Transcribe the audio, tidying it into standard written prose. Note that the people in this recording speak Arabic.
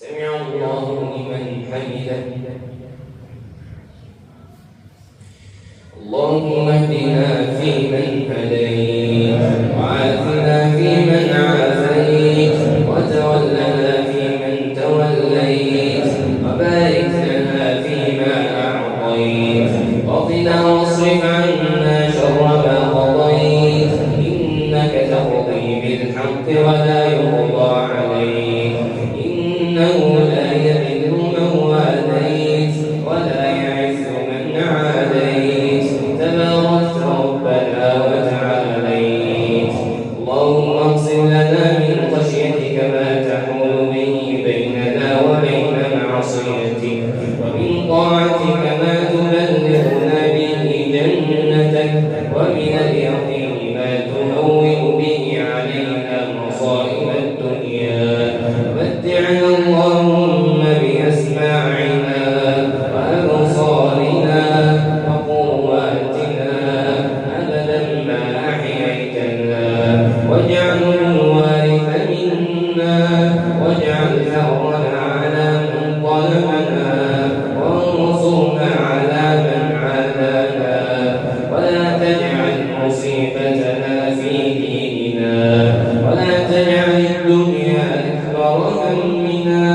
سمع الله لمن حمده. اللهم اهدنا فيمن هديت، وعافنا فيمن عافيت، وتولنا فيمن توليت، وبارك لنا فيما أعطيت، وقنا واصرف عنا شر ما قضيت، إنك تقضي بالحق ولا يقضى عليك، إنه لا يذل من واليت ولا يعز من عاديت، تباركت ربنا وتعاليت. اللهم اقسم لنا من خشيتك ما تحول به بيننا وبين معصيتك، ومن طاعتك ما تبلغنا به جنتك، ومن اليقين ما تهون به علينا مصائب الدنيا. متعنا اللهم بأسماعنا وأبصارنا وقواتنا أبدا ما أحييتنا، واجعله الوارث منا، واجعل ثأرنا على من ظلمنا، وانصرنا على من عادانا، ولا تجعل مصيبتنا في ديننا، ولا تجعل الدنيا أكبر همنا،